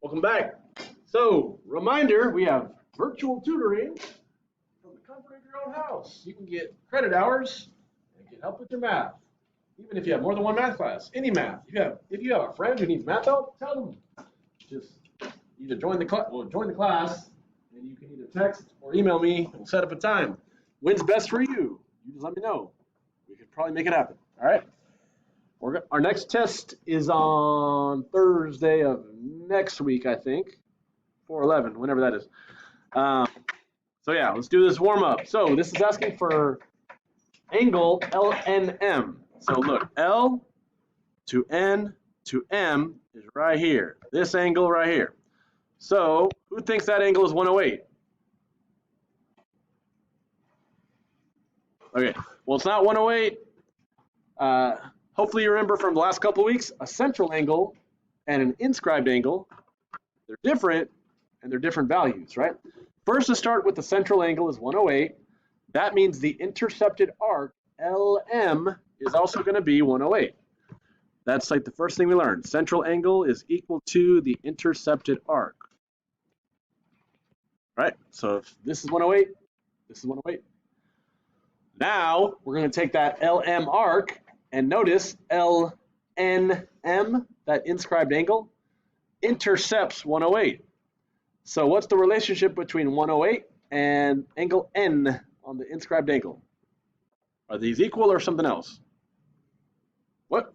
Welcome back. So, reminder, we have virtual tutoring from the comfort of your own house. You can get credit hours and get help with your math. Even if you have more than one math class, any math. If you have a friend who needs math help, tell them. Just either join the class, and you can either text or email me. We'll set up a time. When's best for you? You just let me know. We could probably make it happen. All right. Our next test is on Thursday of next week, I think, 4/11, whenever that is. So yeah, let's do this warm up. So this is asking for angle LNM. So look, L to N to M is right here. This angle right here. So who thinks that angle is 108? Okay, well it's not 108. Hopefully you remember from the last couple of weeks, a central angle and an inscribed angle, they're different and they're different values, right? First, to start with, the central angle is 108. That means the intercepted arc, LM, is also going to be 108. That's like the first thing we learned. Central angle is equal to the intercepted arc. Right? So if this is 108, this is 108. Now, we're going to take that LM arc, and notice LNM, that inscribed angle, intercepts 108. So what's the relationship between 108 and angle N on the inscribed angle? Are these equal or something else? What?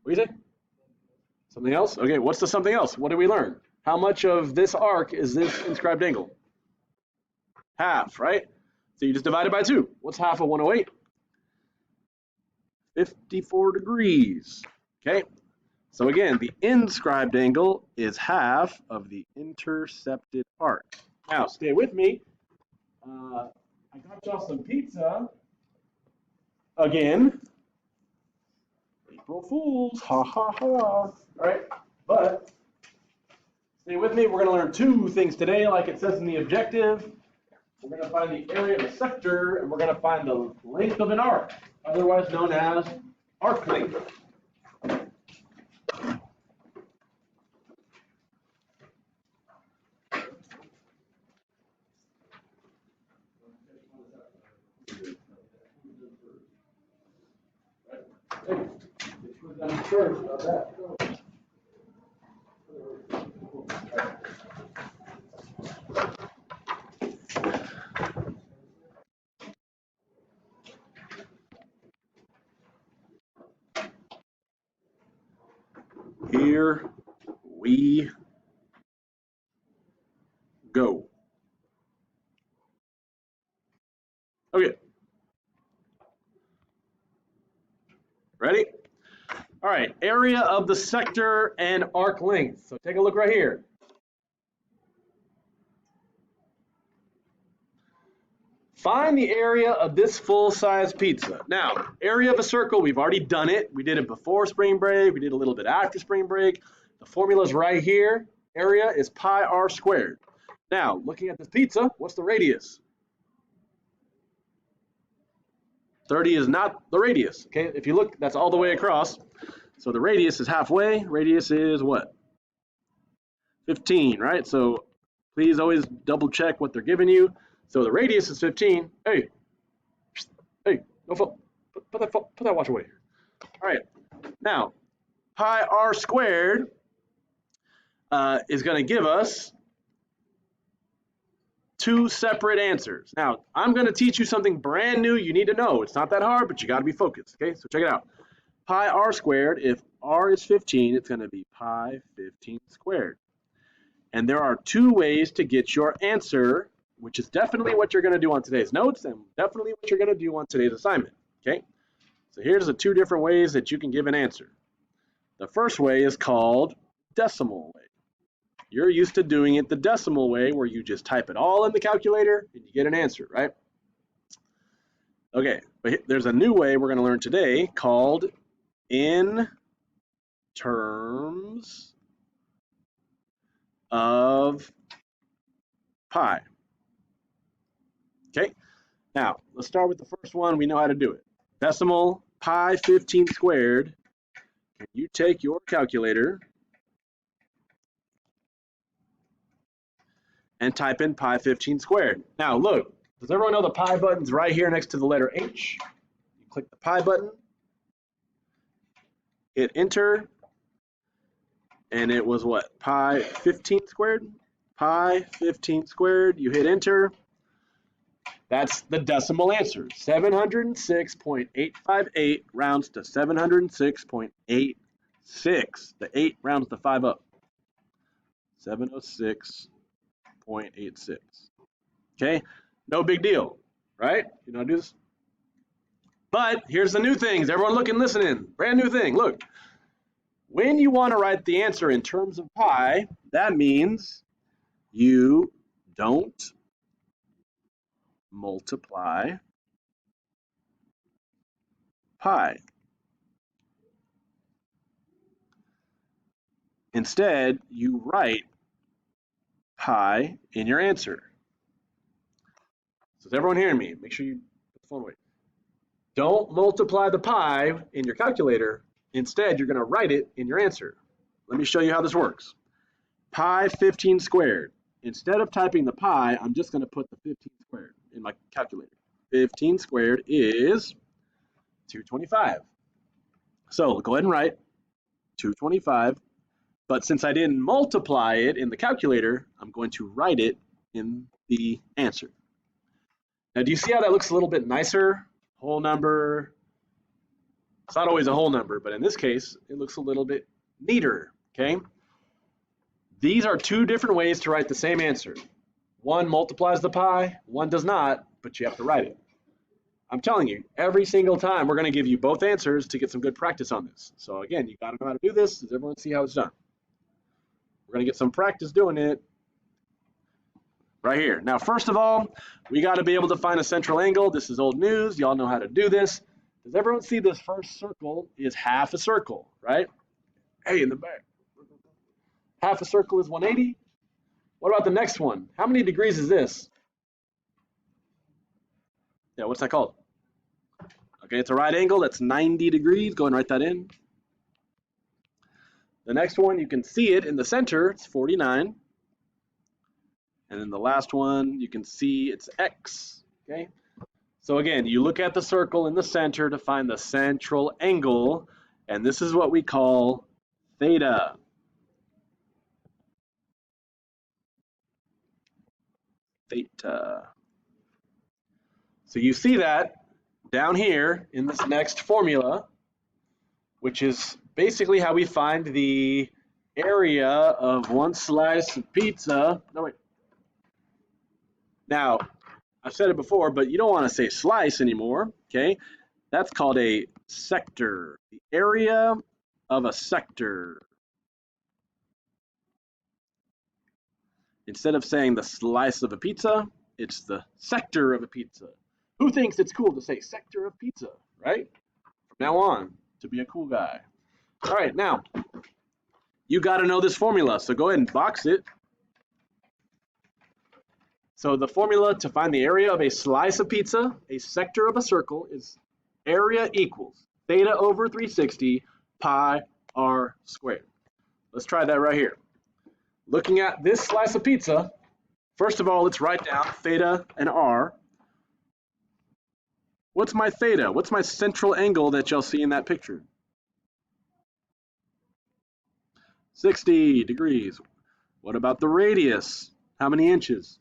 What do you say? Something else? Okay, what's the something else? What did we learn? How much of this arc is this inscribed angle? Half, right? So you just divide it by 2. What's half of 108? 54 degrees. Okay, so again, the inscribed angle is half of the intercepted arc. Now, stay with me. I got y'all some pizza. Again. April Fools. Ha ha ha. All right, but stay with me. We're going to learn 2 things today, like it says in the objective. We're going to find the area of a sector, and we're going to find the length of an arc, otherwise known as arc length. Here we go. Okay. Ready? All right, area of the sector and arc length. So take a look right here. Find the area of this full-size pizza. Now, area of a circle, we've already done it. We did it before spring break. We did a little bit after spring break. The formula is right here. Area is pi r squared. Now, looking at this pizza, what's the radius? 30 is not the radius, okay? If you look, that's all the way across. So the radius is halfway. Radius is what? 15, right? So please always double check what they're giving you. So the radius is 15. Hey, no phone. Put that watch away. All right. Now, pi r squared is going to give us 2 separate answers. Now, I'm going to teach you something brand new you need to know. It's not that hard, but you got to be focused, okay? So check it out. Pi r squared, if r is 15, it's going to be pi 15 squared. And there are 2 ways to get your answer, which is definitely what you're going to do on today's notes and definitely what you're going to do on today's assignment, okay? So here's the 2 different ways that you can give an answer. The first way is called decimal way. You're used to doing it the decimal way, where you just type it all in the calculator and you get an answer, right? Okay, but there's a new way we're going to learn today called in terms of pi. Okay, now let's start with the first one. We know how to do it. Decimal pi 15 squared. You take your calculator and type in pi 15 squared. Now look, does everyone know the pi button's right here next to the letter H? You click the pi button, hit enter, and it was what? Pi 15 squared? Pi 15 squared, you hit enter. That's the decimal answer. 706.858 rounds to 706.86. The 8 rounds the 5 up. 706.86. Okay, no big deal, right? You know how to do this? But here's the new things. Everyone look and listening. Brand new thing. Look, when you want to write the answer in terms of pi, that means you don't multiply pi. Instead, you write pi in your answer. So is everyone hearing me? Make sure you put the phone away. Don't multiply the pi in your calculator. Instead, you're going to write it in your answer. Let me show you how this works. Pi 15 squared. Instead of typing the pi, I'm just going to put the 15 squared in my calculator. 15 squared is 225. So go ahead and write 225. But since I didn't multiply it in the calculator, I'm going to write it in the answer. Now, do you see how that looks a little bit nicer? Whole number. It's not always a whole number, but in this case, it looks a little bit neater, okay? These are two different ways to write the same answer. One multiplies the pi, one does not, but you have to write it. I'm telling you, every single time we're going to give you both answers to get some good practice on this. So again, you got to know how to do this. Does everyone see how it's done? We're going to get some practice doing it right here. Now, first of all, we got to be able to find a central angle. This is old news. Y'all know how to do this. Does everyone see this first circle is half a circle, right? Hey, in the back. Half a circle is 180. What about the next one? How many degrees is this? Yeah, what's that called? Okay, it's a right angle. That's 90 degrees. Go and write that in. The next one, you can see it in the center. It's 49. And then the last one, you can see it's X. Okay. So again, you look at the circle in the center to find the central angle. And this is what we call theta. Theta. So you see that down here in this next formula, which is basically how we find the area of one slice of pizza. No, wait. Now, I've said it before, but you don't want to say slice anymore, okay? That's called a sector. The area of a sector. Instead of saying the slice of a pizza, it's the sector of a pizza. Who thinks it's cool to say sector of pizza, right? From now on, to be a cool guy. All right, now, you got to know this formula, so go ahead and box it. So the formula to find the area of a slice of pizza, a sector of a circle, is area equals theta over 360 pi r squared. Let's try that right here. Looking at this slice of pizza, first of all, let's write down theta and r. What's my theta? What's my central angle that y'all see in that picture? 60 degrees. What about the radius? How many inches?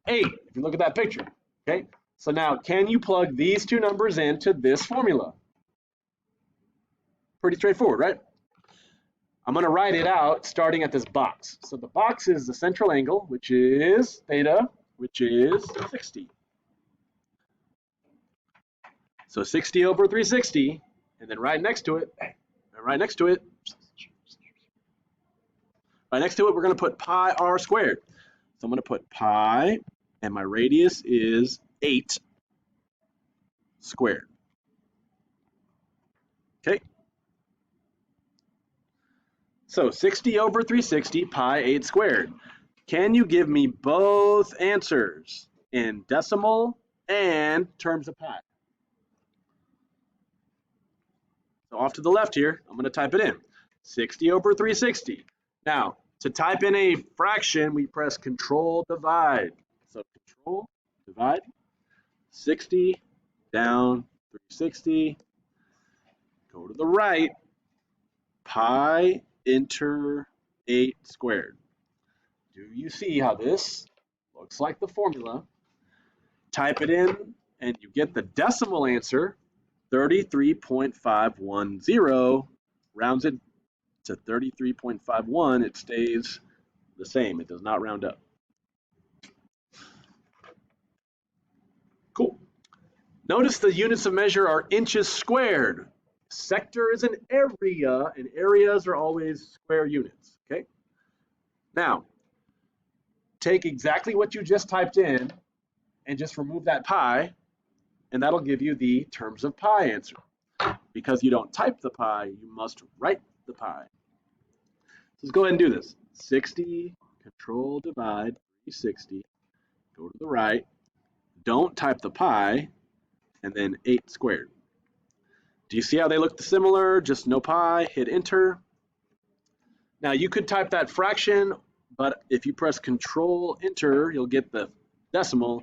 8, if you look at that picture, okay? So now, can you plug these two numbers into this formula? Pretty straightforward, right? I'm going to write it out starting at this box. So the box is the central angle, which is theta, which is 60. So 60 over 360, and then right next to it, we're going to put pi r squared. So I'm going to put pi, and my radius is 8 squared. Okay. So 60 over 360, pi 8 squared. Can you give me both answers in decimal and terms of pi? So off to the left here, I'm going to type it in. 60 over 360. Now, To type in a fraction, we press Control Divide. So Control Divide, 60 down 360. Go to the right, pi enter 8 squared. Do you see how this looks like the formula? Type it in and you get the decimal answer, 33.510. Rounds it to 33.51. It stays the same. It does not round up. Cool. Notice the units of measure are inches squared. Sector is an area, and areas are always square units, okay? Now, take exactly what you just typed in and just remove that pi, and that'll give you the terms of pi answer. Because you don't type the pi, you must write the pi. So let's go ahead and do this. 60, Control Divide, 360, go to the right, don't type the pi, and then 8 squared. Do you see how they look similar? Just no pi, hit enter. Now you could type that fraction, but if you press Control Enter, you'll get the decimal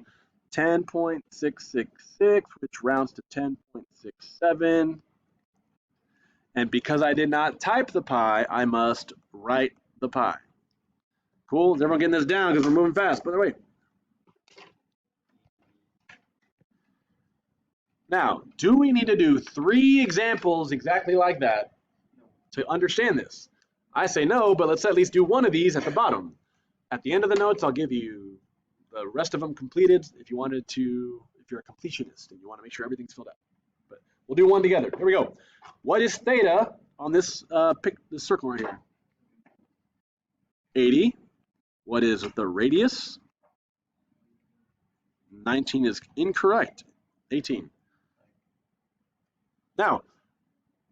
10.666, which rounds to 10.67. And because I did not type the pi, I must write the pi. Cool? Is everyone getting this down? Because we're moving fast, by the way. Now, do we need to do 3 examples exactly like that to understand this? I say no, but let's at least do one of these at the bottom. At the end of the notes, I'll give you the rest of them completed if you wanted to, if you're a completionist and you want to make sure everything's filled out. But we'll do one together. Here we go. What is theta on this this circle right here? 80. What is the radius? 19 is incorrect. 18. Now,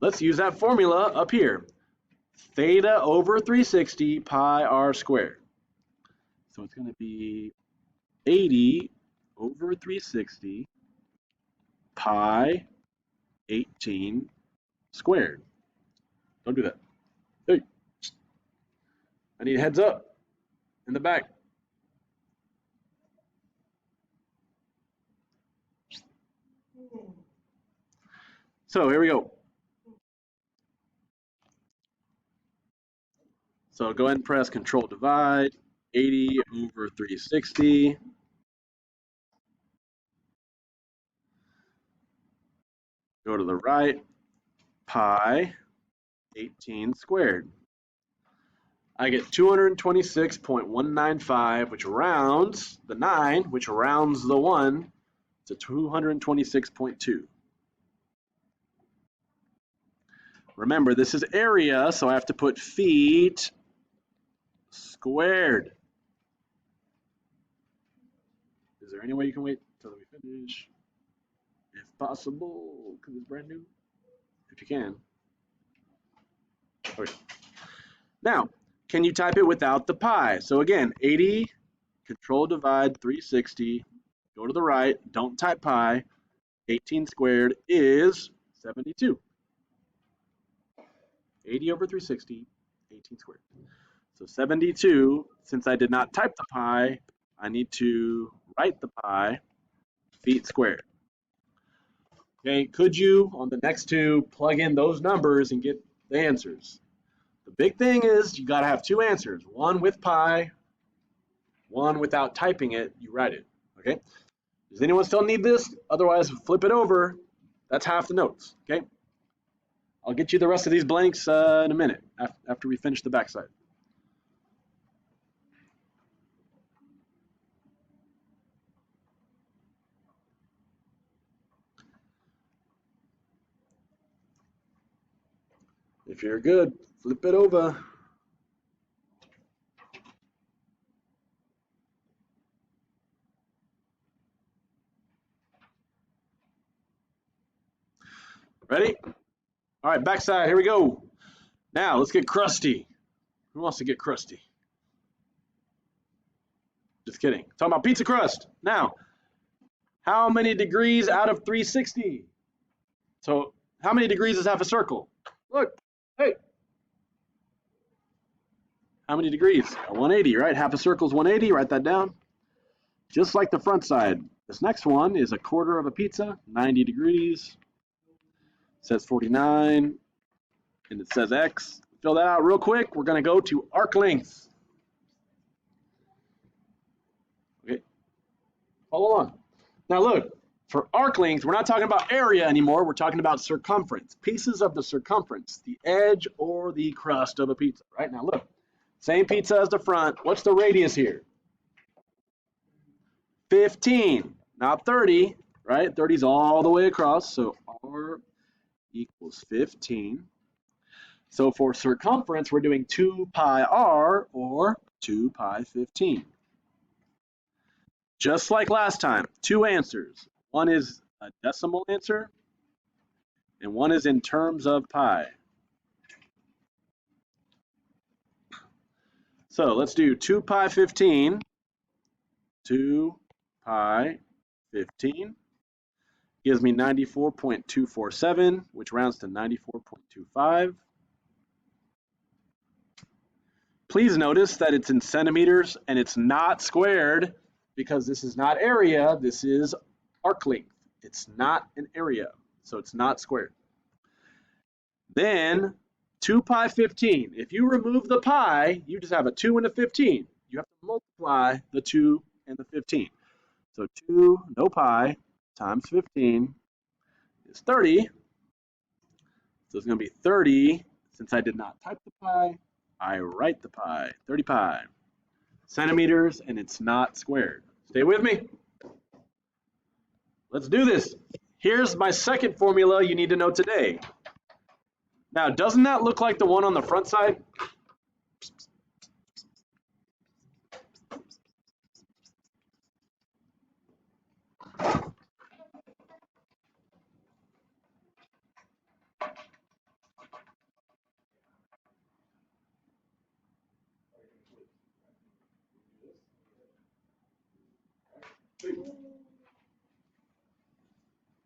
let's use that formula up here. Theta over 360 pi r squared. So it's going to be 80 over 360 pi 18 squared. Don't do that. Hey, I need heads up in the back. So here we go. So go ahead and press Control Divide, 80 over 360. Go to the right, pi 18 squared. I get 226.195, which rounds the 9, which rounds the 1 to 226.2. Remember, this is area, so I have to put feet squared. Is there any way you can wait until we finish? If possible, because it's brand new. If you can. Okay. Now, can you type it without the pi? So again, 80, Control Divide 360, go to the right, don't type pi, 18 squared is 72. 80 over 360, 18 squared. So 72, since I did not type the pi, I need to write the pi, feet squared. Okay, could you, on the next two, plug in those numbers and get the answers? The big thing is you got to have 2 answers, one with pi, one without typing it, you write it, okay? Does anyone still need this? Otherwise, flip it over. That's half the notes, okay? I'll get you the rest of these blanks in a minute after we finish the backside. If you're good, flip it over. Ready? All right, backside, here we go. Now, let's get crusty. Who wants to get crusty? Just kidding. Talking about pizza crust. Now, how many degrees out of 360? So, how many degrees is half a circle? Look, hey. how many degrees? 180, right? Half a circle is 180. Write that down. Just like the front side. This next one is a quarter of a pizza, 90 degrees. It says 49, and it says X. Fill that out real quick. We're going to go to arc length. Okay, follow along. Now look, for arc length, we're not talking about area anymore. We're talking about circumference, pieces of the circumference, the edge or the crust of a pizza. Right now, look, same pizza as the front. What's the radius here? 15, not 30, right? 30 is all the way across, so R equals 15. So for circumference, we're doing 2 pi r, or 2 pi 15. Just like last time, two answers. One is a decimal answer, and one is in terms of pi. So let's do 2 pi 15. 2 pi 15 gives me 94.247, which rounds to 94.25. Please notice that it's in centimeters and it's not squared because this is not area, this is arc length. It's not an area, so it's not squared. Then 2 pi 15. If you remove the pi, you just have a 2 and a 15. You have to multiply the 2 and the 15. So 2, no pi, times 15 is 30. So it's going to be 30. Since I did not type the pi, I write the pi, 30 pi. Centimeters, and it's not squared. Stay with me. Let's do this. Here's my second formula you need to know today. Now, doesn't that look like the one on the front side?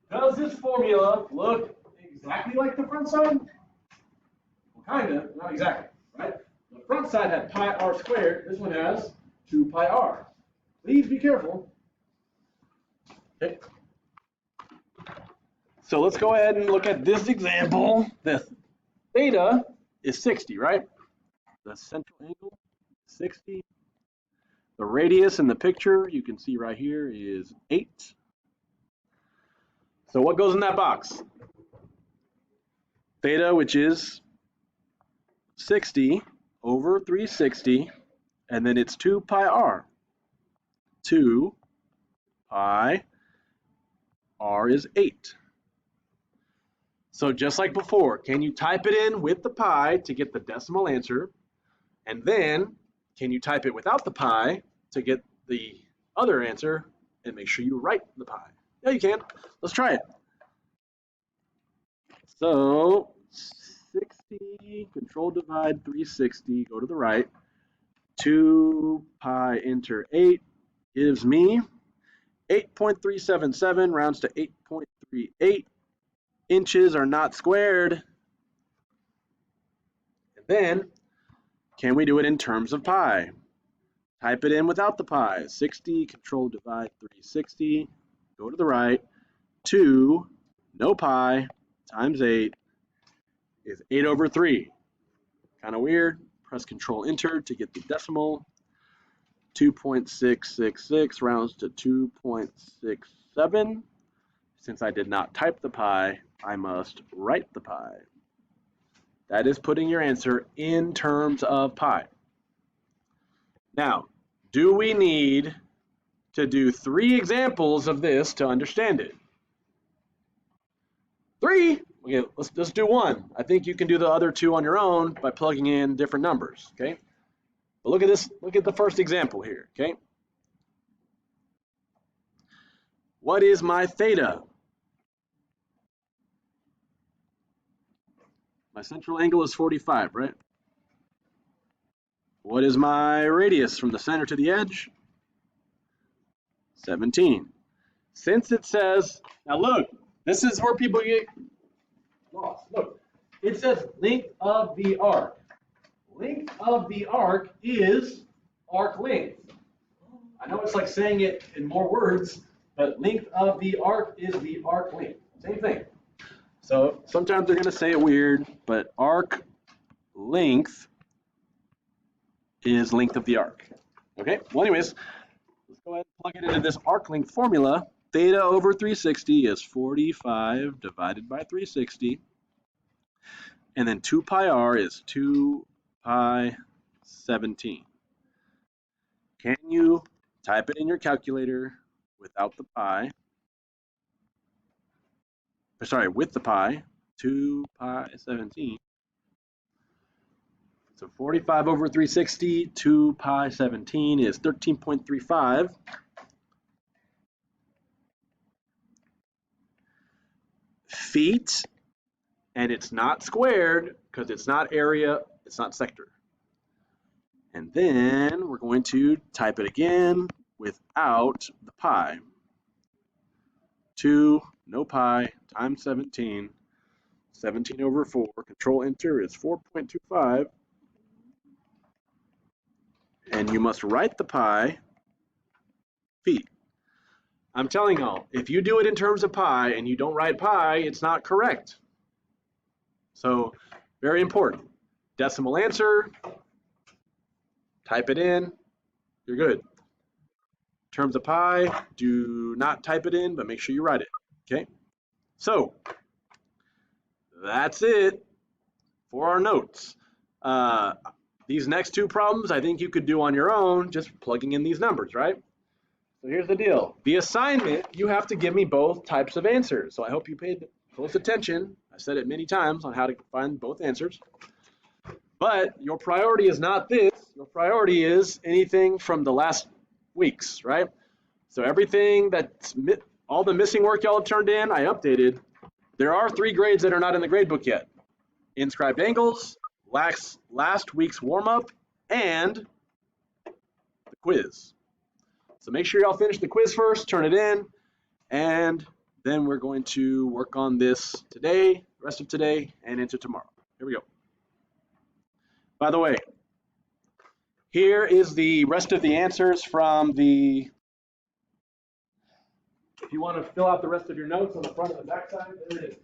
Does this formula look exactly like the front side? Well, kind of, not exactly, right? The front side had pi r squared. This one has 2 pi r. Please be careful. Okay. So let's go ahead and look at this example. The theta is 60, right? The central angle is 60. The radius in the picture, you can see right here, is 8. So what goes in that box? Theta, which is 60 over 360, and then it's 2 pi r. 2 pi r is 8. So just like before, can you type it in with the pi to get the decimal answer? And then, can you type it without the pi to get the other answer and make sure you write the pi? Yeah, you can. Let's try it. So 60, control divide 360, go to the right. 2 pi enter 8 gives me 8.377, rounds to 8.38. Inches are not squared. And then, can we do it in terms of pi? Type it in without the pi. 60, control divide 360, go to the right. 2, no pi, times 8 is 8 over 3. Kind of weird. Press control enter to get the decimal. 2.666 rounds to 2.67. Since I did not type the pi, I must write the pi. That is putting your answer in terms of pi. Now, do we need to do 3 examples of this to understand it? 3? Okay, let's do 1. I think you can do the other 2 on your own by plugging in different numbers, okay? But look at this, look at the first example here, okay? What is my theta? My central angle is 45, right? What is my radius from the center to the edge? 17. Since it says, now look, this is where people get lost. Look, it says length of the arc. length of the arc is arc length. I know it's like saying it in more words, but length of the arc is the arc length. Same thing. So sometimes they're going to say it weird, but arc length is length of the arc. Okay, well anyways, let's go ahead and plug it into this arc length formula. Theta over 360 is 45 divided by 360. And then 2 pi r is 2 pi 17. Can you type it in your calculator without the pi? Sorry, with the pi, 2 pi 17. So 45 over 360, 2 pi 17 is 13.35. Feet, and it's not squared because it's not area, it's not sector. And then we're going to type it again without the pi. 2, no pi, times 17. 17 over 4, control enter is 4.25. And you must write the pi feet. I'm telling y'all, if you do it in terms of pi and you don't write pi, it's not correct. So, very important. Decimal answer, type it in, you're good. In terms of pi, do not type it in, but make sure you write it, okay? So, that's it for our notes. These next two problems I think you could do on your own, just plugging in these numbers, right? So here's the deal. The assignment, you have to give me both types of answers. So I hope you paid close attention. I said it many times on how to find both answers. But your priority is not this. Your priority is anything from the last weeks, right? So everything that's, all the missing work y'all have turned in, I updated. There are 3 grades that are not in the grade book yet. Inscribed angles, last week's warm-up, and the quiz. So make sure y'all finish the quiz first, turn it in, and then we're going to work on this today, rest of today, and into tomorrow. Here we go. By the way, here is the rest of the answers from the, if you want to fill out the rest of your notes on the front and the back side, there it is.